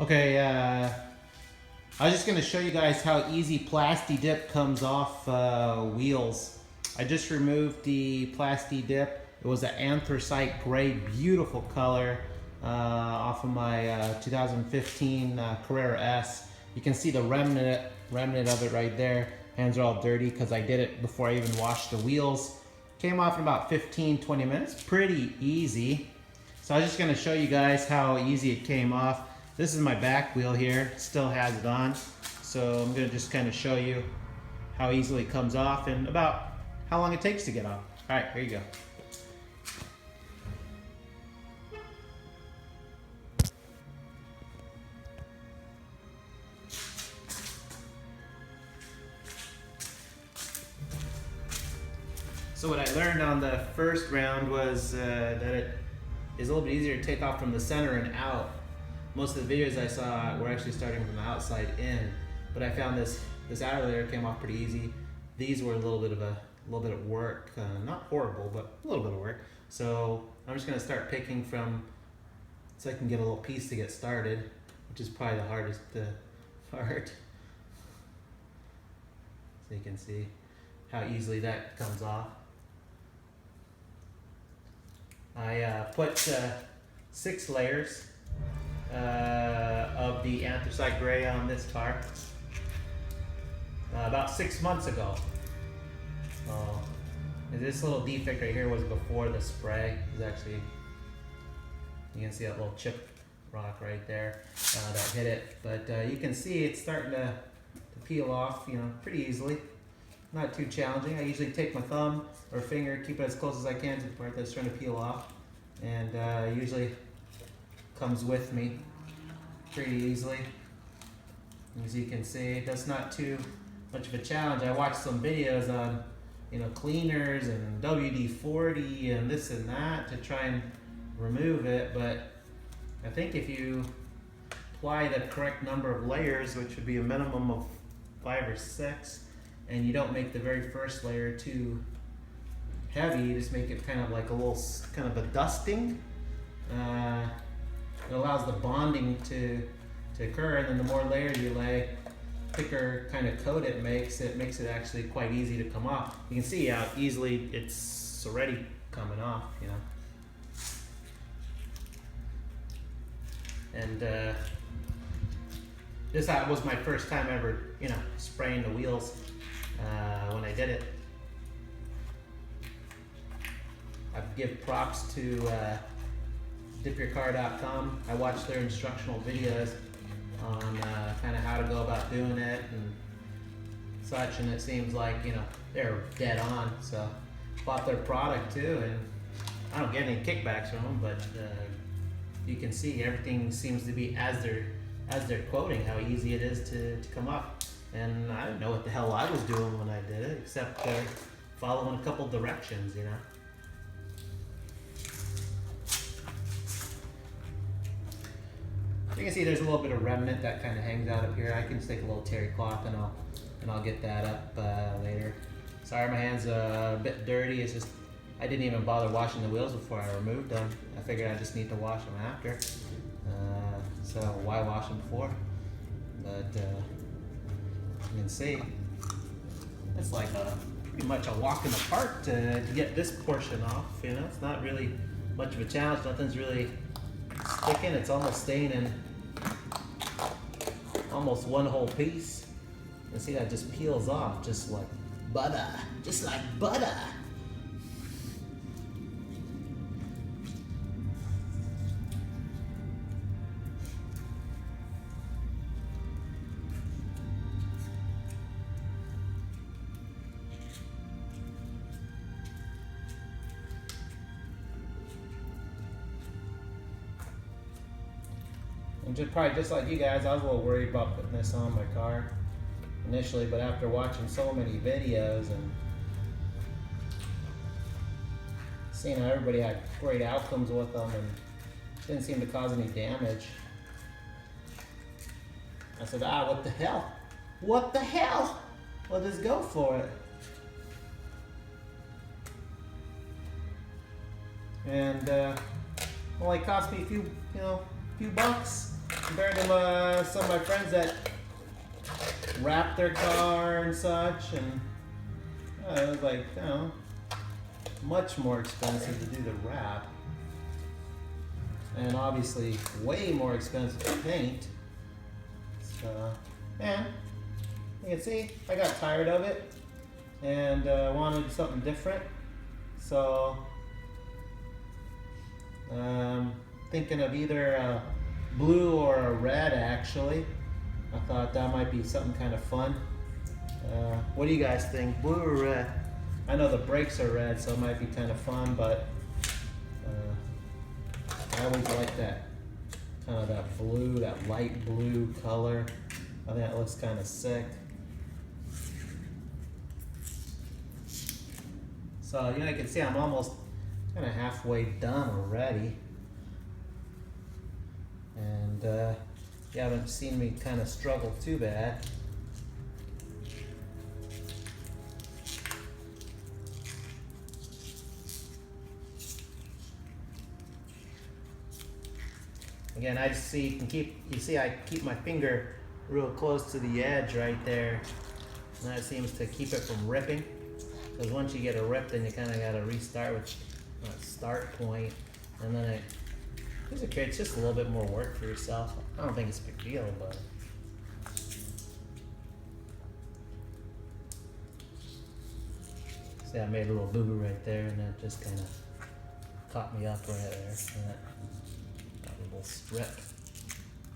Okay, I was just going to show you guys how easy Plastidip comes off wheels. I just removed the Plastidip. It was an anthracite gray, beautiful color off of my 2015 Carrera S. You can see the remnant of it right there. Hands are all dirty because I did it before I even washed the wheels. Came off in about 15-20 minutes. Pretty easy. So I was just going to show you guys how easy it came off. This is my back wheel here, still has it on. So I'm going to just kind of show you how easily it comes off and about how long it takes to get off. All right, here you go. So what I learned on the first round was that it is a little bit easier to take off from the center and out. Most of the videos I saw were actually starting from the outside in, but I found this outer layer came off pretty easy. These were a little bit of work, not horrible, but a little bit of work. So I'm just going to start picking from, so I can get a little piece to get started, which is probably the hardest part. So you can see how easily that comes off. I put 6 layers of the anthracite gray on this car about 6 months ago. This little defect right here was before the spray. It was actually, you can see that little chip rock right there that hit it, but you can see it's starting to peel off, you know, pretty easily. Not too challenging. I usually take my thumb or finger, keep it as close as I can to the part that's trying to peel off, and usually comes with me pretty easily. As you can see, that's not too much of a challenge. I watched some videos on, you know, cleaners and WD-40 and this and that to try and remove it, but I think if you apply the correct number of layers, which would be a minimum of 5 or 6, and you don't make the very first layer too heavy, you just make it kind of like a little, kind of a dusting. It allows the bonding to occur, and then the more layers you lay, thicker kind of coat it makes it actually quite easy to come off. You can see how easily it's already coming off, you know. And this was my first time ever, you know, spraying the wheels when I did it. I give props to dipyourcar.com. I watched their instructional videos on kind of how to go about doing it and such, and it seems like, you know, they're dead on. So bought their product too, and I don't get any kickbacks from them, but you can see everything seems to be as they're quoting how easy it is to come up. And I didn't know what the hell I was doing when I did it, except following a couple directions, you know. You can see there's a little bit of remnant that kind of hangs out up here. I can just take a little terry cloth and I'll get that up later. Sorry, my hands are a bit dirty. It's just I didn't even bother washing the wheels before I removed them. I figured I just need to wash them after. So why wash them before? But you can see it's like pretty much a walk in the park to get this portion off. You know, it's not really much of a challenge. Nothing's really sticking. It's almost staying in almost one whole piece. You see that just peels off just like butter, just like butter. And probably just like you guys, I was a little worried about putting this on my car initially, but after watching so many videos and seeing how everybody had great outcomes with them and didn't seem to cause any damage, I said, what the hell? What the hell? Well, just go for it. And only cost me a few bucks. compared to some of my friends that wrap their car and such, and it was like, you know, much more expensive to do the wrap, and obviously way more expensive to paint. So, yeah, you can see I got tired of it and wanted something different. So, thinking of either a blue or a red actually. I thought that might be something kind of fun. What do you guys think? Blue or red? I know the brakes are red, so it might be kind of fun, but I always like that kind of that blue, that light blue color. I think that looks kind of sick. So, you know, you can see I'm almost kind of halfway done already. And you haven't seen me kind of struggle too bad. Again, I just see I keep my finger real close to the edge right there, and that seems to keep it from ripping. Because once you get a rip, then you kind of got to restart with a start point, and then it's just a little bit more work for yourself. I don't think it's a big deal, but see, I made a little boo-boo right there, and that just kind of caught me up right there. And that little strip.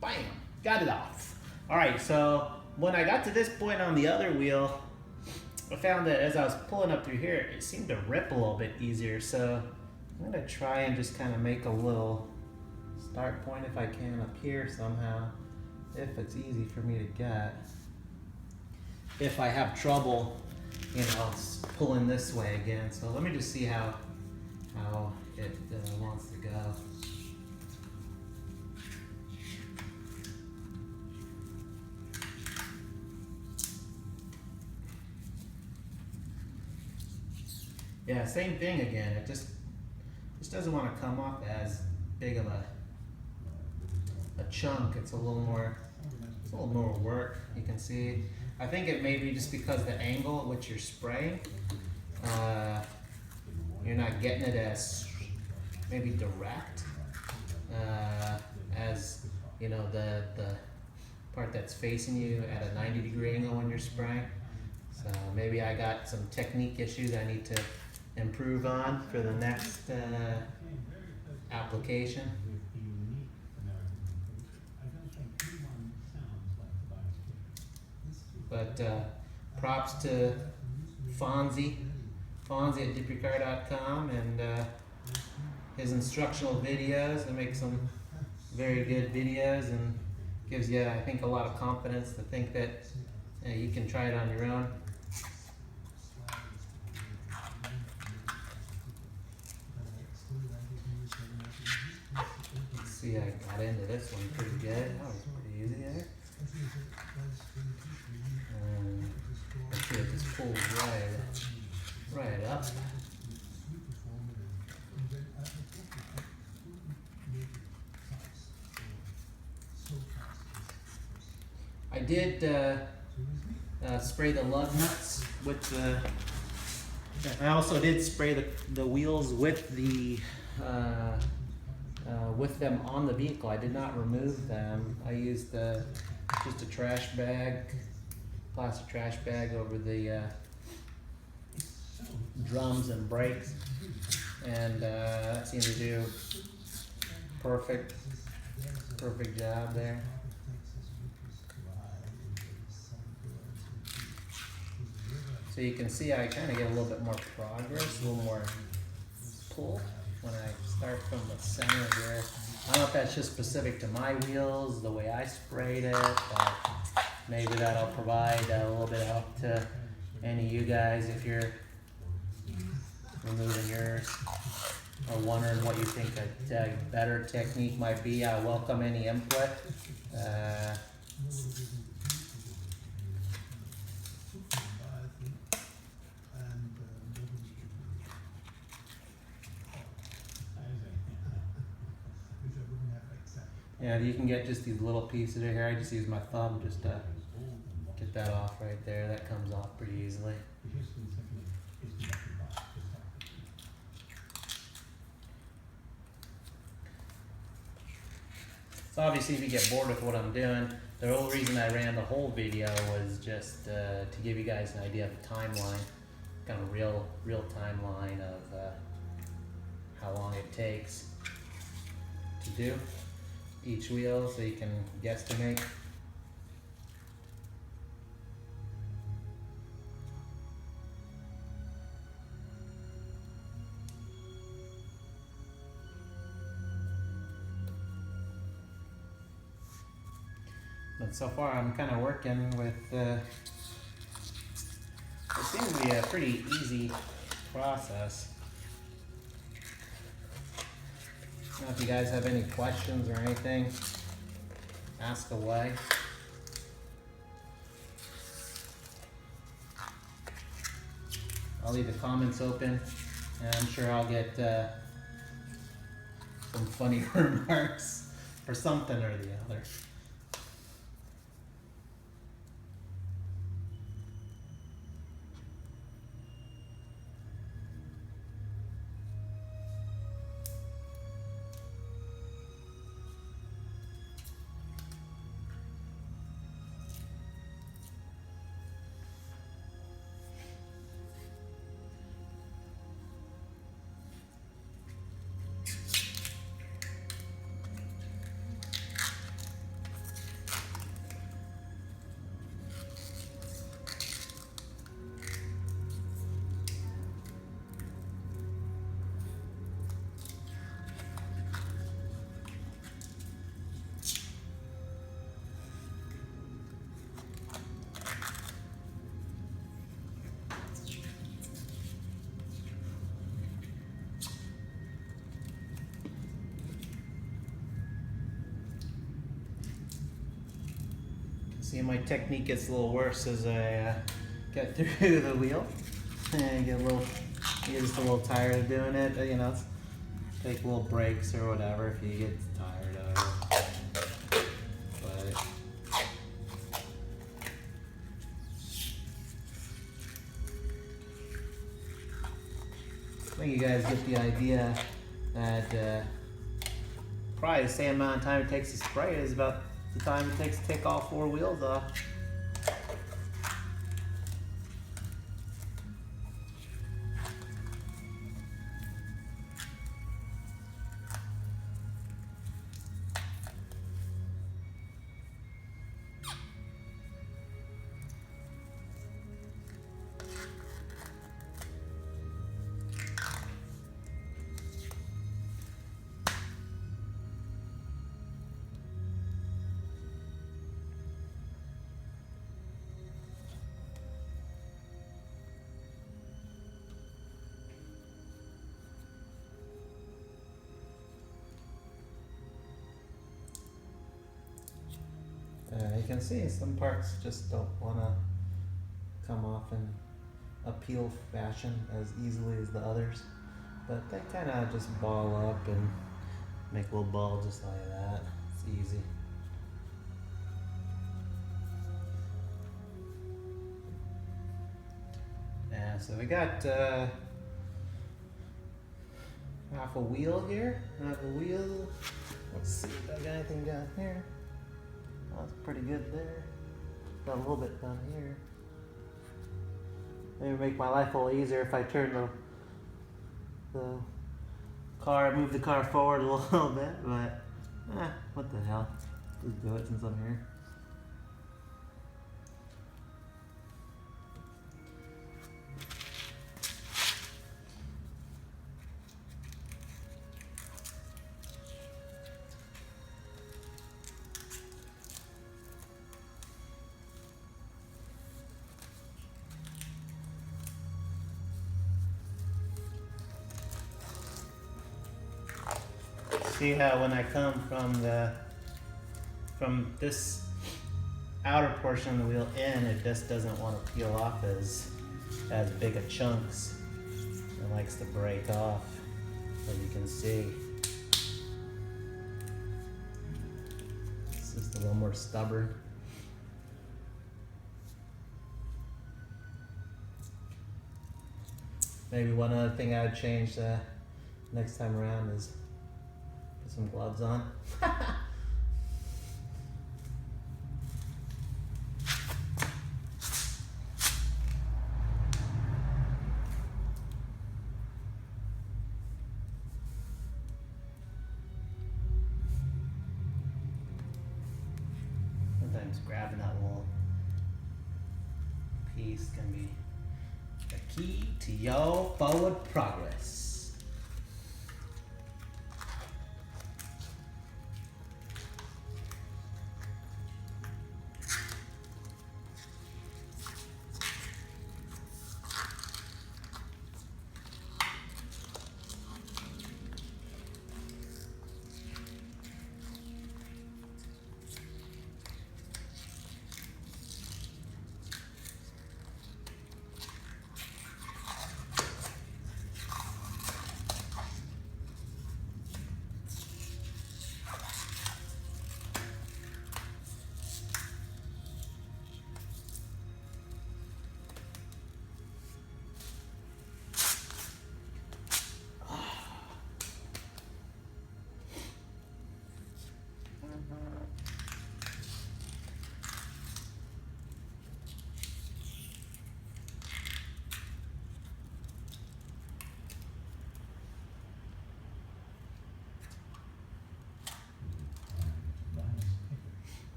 Bam! Got it off. Alright, so when I got to this point on the other wheel, I found that as I was pulling up through here, it seemed to rip a little bit easier. So I'm going to try and just kind of make a little start point if I can up here somehow, if it's easy for me to get. If I have trouble, you know, pulling this way again. So let me just see how it wants to go. Yeah, same thing again. It just doesn't want to come off as big of a chunk. It's a little more work. You can see. I think it may be just because the angle at which you're spraying, you're not getting it as maybe direct as, you know, the part that's facing you at a 90-degree angle when you're spraying. So maybe I got some technique issues I need to improve on for the next application. But props to Fonzie at dipyourcar.com and his instructional videos. He makes some very good videos and gives you, I think, a lot of confidence to think that you can try it on your own. Let's see, I got into this one pretty good. That was pretty easy there. Let's see, it just pulls right up. I did spray the lug nuts with the. I also did spray the wheels with the with them on the vehicle. I did not remove them. I used just a trash bag, plastic trash bag over the drums and brakes, and that seemed to do perfect job there. So you can see I kind of get a little bit more progress, a little more pull when I start from the center here. I don't know if that's just specific to my wheels, the way I sprayed it, but maybe that'll provide a little bit of help to any of you guys if you're removing yours or wondering what you think a better technique might be. I welcome any input. Yeah, you can get just these little pieces of hair. I just use my thumb just to get that off right there. That comes off pretty easily. So obviously if you get bored with what I'm doing, the whole reason I ran the whole video was just to give you guys an idea of the timeline, kind of real timeline of how long it takes to do each wheel, so you can guesstimate. But so far I'm kind of working with, it seems to be a pretty easy process. I don't know if you guys have any questions or anything, ask away. I'll leave the comments open, and I'm sure I'll get some funny remarks for something or the other. See, my technique gets a little worse as I get through the wheel, and get just a little tired of doing it. You know, take little breaks or whatever if you get tired of it. But I think you guys get the idea that probably the same amount of time it takes to spray is about the time it takes to take all 4 wheels off. You can see some parts just don't want to come off in a peel fashion as easily as the others, but they kind of just ball up and make a little ball just like that. It's easy. Yeah, so we got half a wheel here, half a wheel. Let's see if I got anything down here. That's pretty good there. Got a little bit down here. Maybe make my life a little easier if I turn the car, move the car forward a little bit, but what the hell? Just do it since I'm here. See how when I come from this outer portion of the wheel in, it just doesn't want to peel off as big of chunks. It likes to break off, as you can see. It's just a little more stubborn. Maybe one other thing I would change next time around is put some gloves on. Sometimes grabbing that little piece can be the key to your forward progress.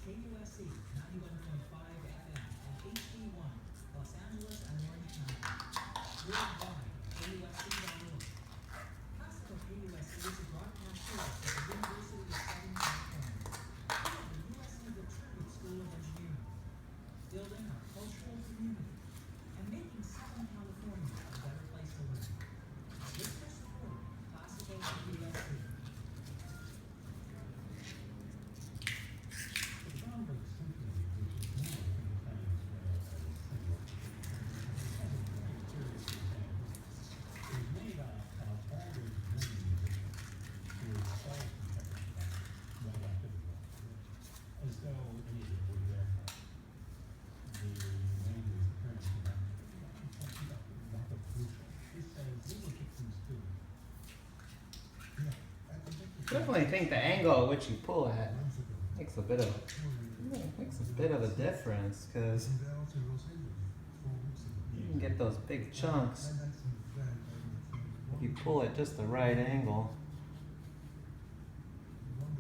KUSC 91.5 FM and HD1, Los Angeles and Orange County. Worldwide, KUSC.org. Classical KUSC is a broadcast service of the University of Southern California. We are the USC Tribute School of Engineering, building our cultural community and making Southern California a better place to live. Listener support, Classical KUSC. Definitely think the angle at which you pull at makes a bit of a difference, because you can get those big chunks if you pull at just the right angle.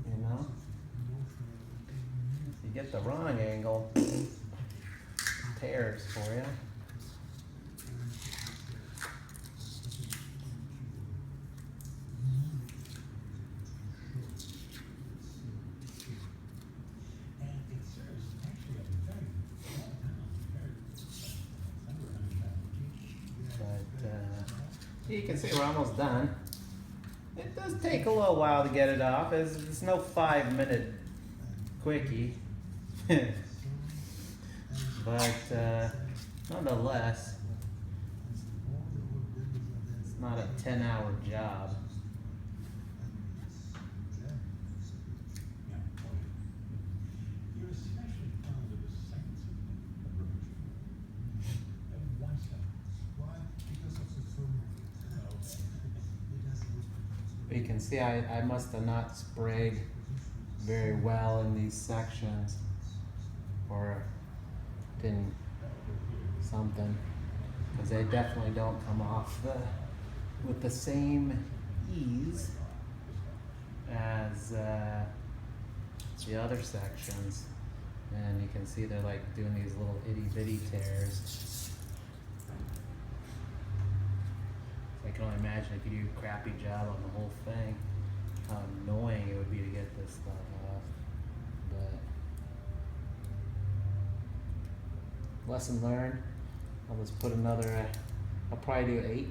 You know, if you get the wrong angle, it tears for you. You can see we're almost done. It does take a little while to get it off. It's no 5-minute quickie. But nonetheless, it's not a 10-hour job. You can see I must have not sprayed very well in these sections, or didn't something, because they definitely don't come off with the same ease as the other sections. And you can see they're like doing these little itty bitty tears. I can only imagine if you do a crappy job on the whole thing, how annoying it would be to get this stuff off. But lesson learned. I'll just put another, I'll probably do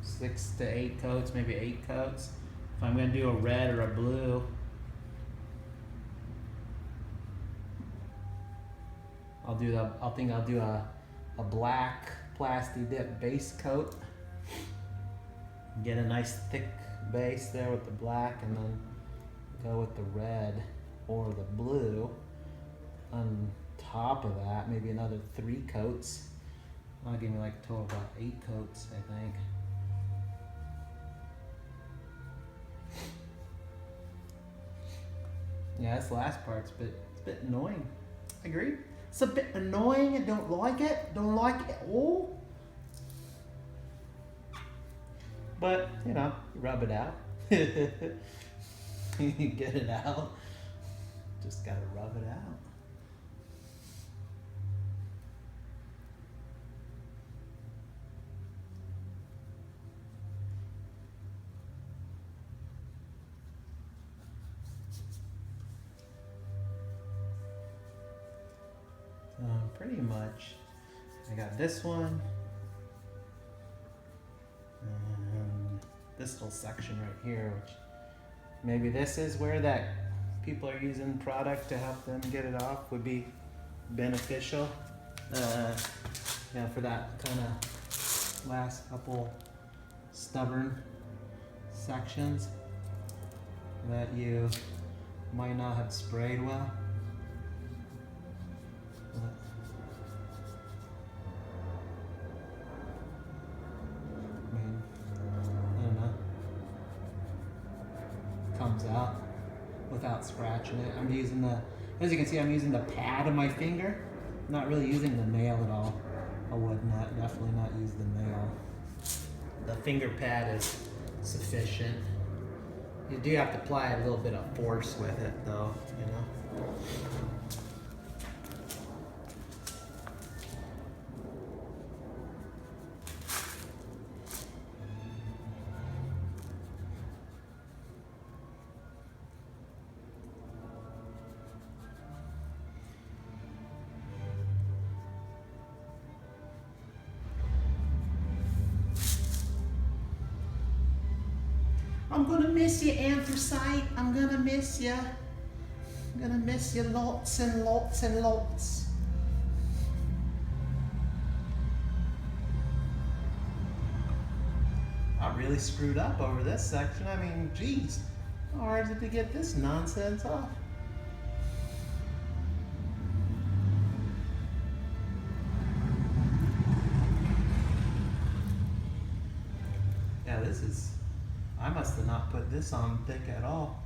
6 to 8 coats, maybe 8 coats. If I'm gonna do a red or a blue, I'll do a black Plastidip base coat. Get a nice thick base there with the black, and then go with the red or the blue on top of that. Maybe another 3 coats. That'll give me like a total of about 8 coats, I think. Yeah, this last part's it's a bit annoying. I agree. It's a bit annoying. I don't like it. Don't like it at all. But, you know, you rub it out. You get it out. Just gotta rub it out. So pretty much, I got this one. And this little section right here, which maybe this is where that people are using product to help them get it off, would be beneficial. Yeah, for that kind of last couple stubborn sections that you might not have sprayed well. Comes out without scratching it. I'm using as you can see, I'm using the pad of my finger. I'm not really using the nail at all. I would definitely not use the nail. The finger pad is sufficient. You do have to apply a little bit of force with it though, you know. I'm gonna miss you, anthracite. I'm gonna miss you. I'm gonna miss you lots and lots and lots. I really screwed up over this section. I mean, geez, how hard is it to get this nonsense off? Yeah, this is, I must have not put this on thick at all.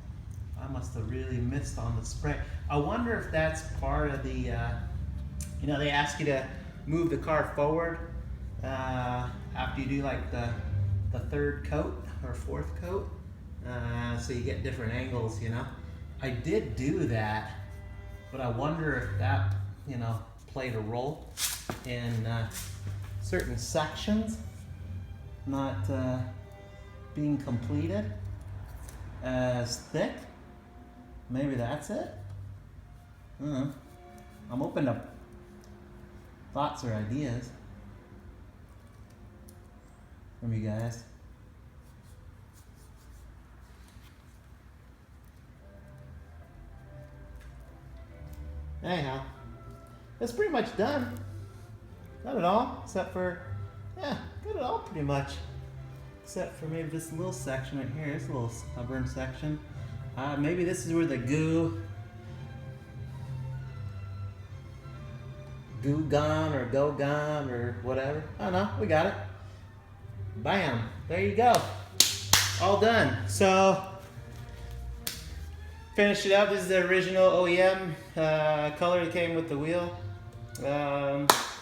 I must have really missed on the spray. I wonder if that's part of the, you know, they ask you to move the car forward after you do like the 3rd coat or 4th coat, so you get different angles, you know. I did do that, but I wonder if that, you know, played a role in certain sections not being completed as thick. Maybe that's it. I don't know. I'm open to thoughts or ideas from you guys. Anyhow, it's pretty much done. Not at all, except for, yeah, got it all pretty much. Except for maybe this little section right here. This little stubborn section. Maybe this is where the goo gone or go gone or whatever. I don't know. We got it. Bam. There you go. All done. So, finished it up. This is the original OEM color that came with the wheel.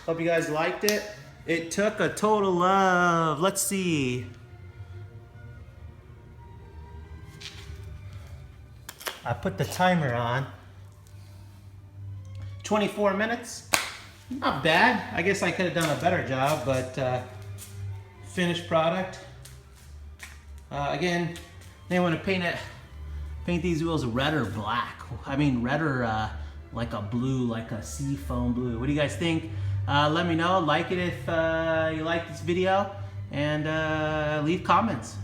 Hope you guys liked it. It took a total of, let's see, I put the timer on. 24 minutes. Not bad. I guess I could have done a better job, but finished product. Again, they want to paint these wheels red or black. I mean red or like a blue, like a sea foam blue. What do you guys think? Let me know, like it if you like this video, and leave comments.